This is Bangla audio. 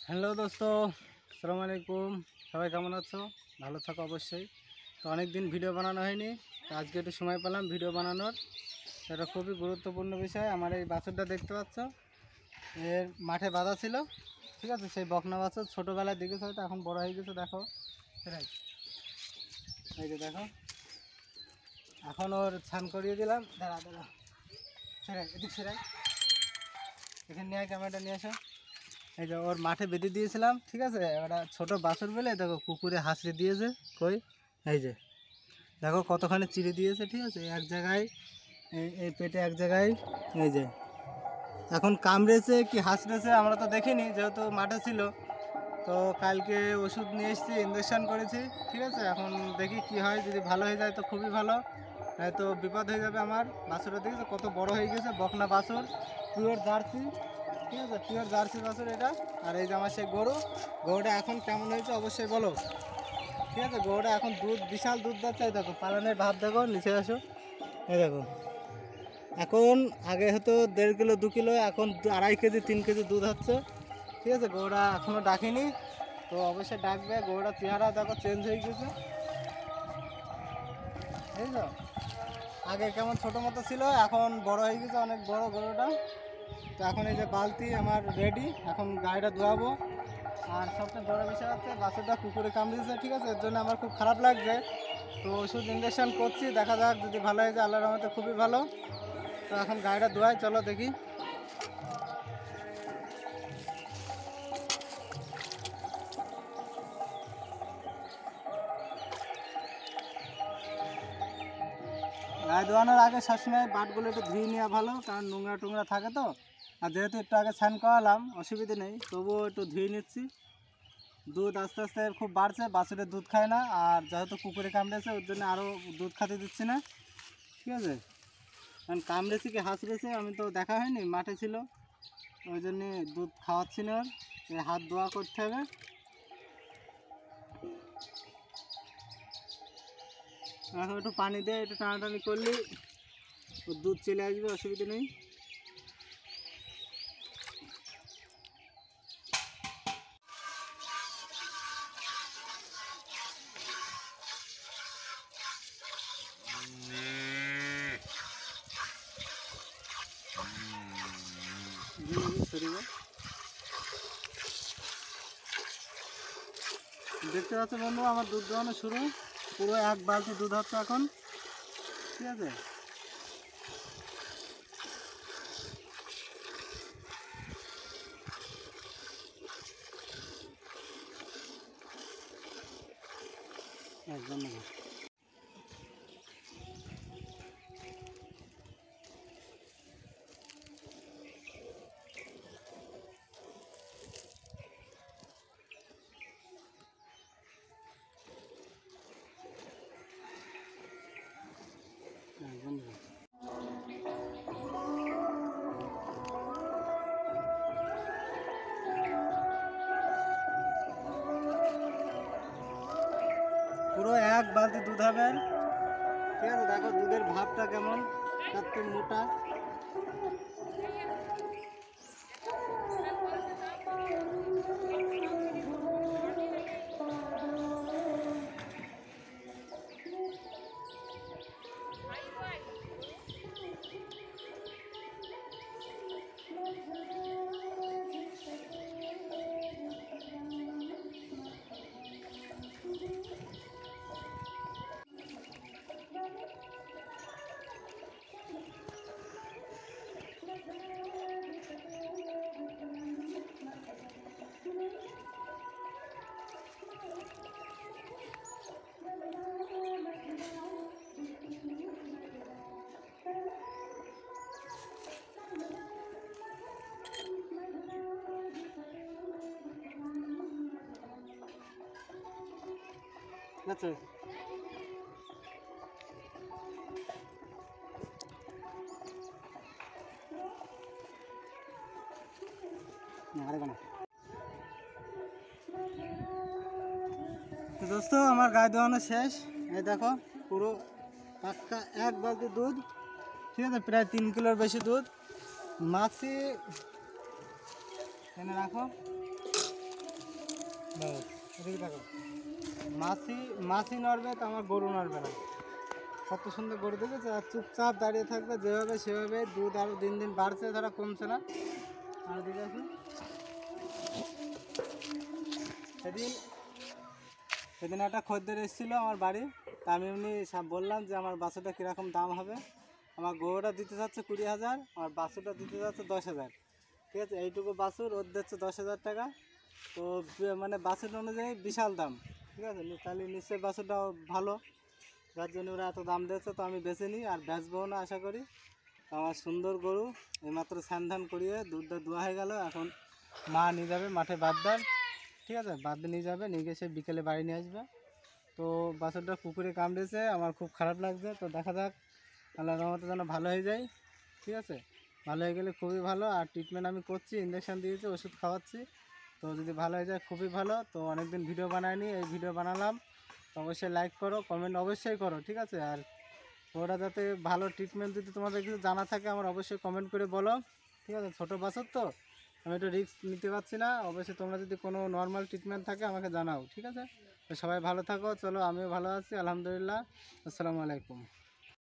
হ্যালো দোস্ত, আসসালামু আলাইকুম। সবাই কেমন আছো? ভালো থাকো অবশ্যই। তো অনেক দিন ভিডিও বানানো হয়নি, তো আজকে একটু সময় পেলাম ভিডিও বানানোর। এটা খুবই গুরুত্বপূর্ণ বিষয়। আমার এই বাছুরটা দেখতে পাচ্ছ, এর মাঠে বাঁধা ছিল, ঠিক আছে? সেই বকনা বাছুর ছোটোবেলায় দেখেছো, হয়তো এখন বড় হয়ে গেছে। দেখো সেটাই, এই যে দেখো, এখন ওর ছান করিয়ে দিলাম। দাঁড়া দাঁড়া, সেরাই এদিক সেরাই, এখানে নিয়ে ক্যামেরাটা নিয়ে আসো। এই যে ওর মাঠে বেঁধে দিয়েছিলাম, ঠিক আছে? ওরা ছোটো বাছুর বলে দেখো কুকুরে হাসড়ে দিয়েছে। কই, এই যে দেখো কতখানি চিড়ে দিয়েছে, ঠিক আছে? এক জায়গায় এই পেটে এক জায়গায়, এই যে এখন কামড়েছে কি হাসড়েছে আমরা তো দেখিনি, যেহেতু মাঠে ছিল। তো কালকে ওষুধ নিয়ে এসেছি, ইঞ্জেকশন করেছি, ঠিক আছে? এখন দেখি কি হয়, যদি ভালো হয়ে যায় তো খুবই ভালো, তো বিপদ হয়ে যাবে আমার। বাছুরটা দেখেছে কত বড় হয়ে গেছে, বকনা বাছুর, পিওর জার্সি, ঠিক আছে? পিওর জার্সি বাছুর এটা। আর এই যে আমার সেই গরুটা এখন কেমন হয়েছে অবশ্যই বলো, ঠিক আছে? গরুটা এখন দুধ, বিশাল দুধ দিচ্ছে। এই দেখো পালনের ভাব, দেখো নিচে আসো, এই দেখো এখন, আগে হয়তো 1.5 কিলো 2 কিলো, এখন 2.5 কেজি 3 কেজি দুধ হচ্ছে, ঠিক আছে? গরুটা এখনও ডাকিনি, তো অবশ্যই ডাকবে। গরুটা চেহারা দেখো চেঞ্জ হয়ে গেছে, এই তো আগে কেমন ছোটো মতো ছিল, এখন বড় হয়ে গেছে, অনেক বড় গরুটা। তো এখন এই যে বালতি আমার রেডি, এখন গাড়িটা ধোয়াবো। আর সবচেয়ে বড় বিষয় হচ্ছে বাছুরটা কুকুরে কামড়েছে, ঠিক আছে? এর জন্য আমার খুব খারাপ লাগছে। তো ওষুধ ইঞ্জেকশন করছি, দেখা যাক যদি ভালো হয়ে যায়, আল্লাহর রহমতে খুবই ভালো। তো এখন গাড়িটা ধোয়াই, চলো দেখি। গায়ে ধোয়ানোর আগে সবসময় বাটগুলো একটু ধুয়ে নেওয়া ভালো, কারণ নোংরা টোংরা থাকে তো। আর যেহেতু একটু আগে স্নান করালাম, অসুবিধে নেই, তবুও একটু ধুয়ে নিচ্ছি। দুধ আস্তে আস্তে খুব বাড়ছে, বাছুরের দুধ খায় না, আর যেহেতু কুকুরে কামড়েছে ওর জন্য আরও দুধ খাতে দিচ্ছি না, ঠিক আছে? কারণ কামড়েছে কি হাঁচড়েছে আমি তো দেখা হয়নি, মাঠে ছিল, ওই জন্যে দুধ খাওয়াচ্ছি না। ওর হাত ধোয়া করতে হবে। এখন একটু পানি দিয়ে একটু টানাটানি করলে ওর দুধ চলে আসবে, অসুবিধা নেই। দেখতে পাচ্ছ বন্ধু, আমার দুধ দোয়ানো শুরু, পুরো 1 বালতি দুধ হচ্ছে এখন, ঠিক আছে? একদম না, একদম না। পুরো 1 বালতি দুধ হবে, ঠিক আছে? দেখো দুধের ভাবটা কেমন, এত মোটা। ঠিক আছে? তো দোস্ত, আমার গায়ে ধোয়ানো শেষ। এই দেখো পুরো পাক্কা 1 বালতি দুধ, ঠিক আছে? প্রায় 3 কিলোর বেশি দুধ। মাছি এনে রাখো, ব্যাস এদিকে দেখো, মাছি মাছি নড়বে তো আমার গরু নড়বে না। কত সুন্দর গরু দেখেছে, আর চুপচাপ দাঁড়িয়ে থাকবে যেভাবে সেভাবে। দুধ আরও দিন দিন বাড়ছে, তারা কমছে না। আর দিকে আসি, সেদিন সেদিন একটা খদ্দের এসেছিলো আমার বাড়ি, তা আমি এমনি বললাম যে আমার বাছুরটা কীরকম দাম হবে। আমার গরুটা দিতে চাচ্ছে 20,000, আমার বাছুরটা দিতে চাচ্ছে 10,000। ঠিক আছে, এইটুকু বাছুর ওর দিচ্ছে 10,000 টাকা। তো মানে বাছুর অনুযায়ী বিশাল দাম। ঠিক আছে, তাহলে নিশ্চয়ই বাছুরটা ভালো, যার জন্য ওরা এত দাম দিয়েছে। তো আমি বেছে নিই আর বেচবও না আশা করি। তো আমার সুন্দর গরু এইমাত্র স্নান ধান করিয়ে দুধটা দোয়া হয়ে গেল। এখন মা নিয়ে যাবে মাঠে বাদ দেন। ঠিক আছে, বাদ দিয়ে নিয়ে যাবে, নিয়ে গিয়ে সে বিকেলে বাড়ি নিয়ে আসবে। তো বাছুরটা কুকুরে কামড়েছে, আমার খুব খারাপ লাগছে। তো দেখা যাক, আল্লাহর রহমতে যেন ভালো হয়ে যায়। ঠিক আছে, ভালো হয়ে গেলে খুবই ভালো। আর ট্রিটমেন্ট আমি করছি, ইঞ্জেকশান দিয়েছি, ওষুধ খাওয়াচ্ছি। তো যদি ভালো হয়ে যায় খুবই ভালো। তো অনেকদিন ভিডিও বানাইনি, এই ভিডিও বানালাম। তো অবশ্যই লাইক করো, কমেন্ট অবশ্যই করো। ঠিক আছে, আর ওরা যাতে ভালো ট্রিটমেন্ট যদি তোমাদের কিছু জানা থাকে আমার অবশ্যই কমেন্ট করে বলো। ঠিক আছে, ছোটো বাছুর তো আমি একটু রিস্ক নিতে পারছি না। অবশ্যই তোমরা যদি কোনো নর্মাল ট্রিটমেন্ট থাকে আমাকে জানাও। ঠিক আছে, তো সবাই ভালো থাকো। চলো, আমিও ভালো আছি আলহামদুলিল্লাহ। আসসালামু আলাইকুম।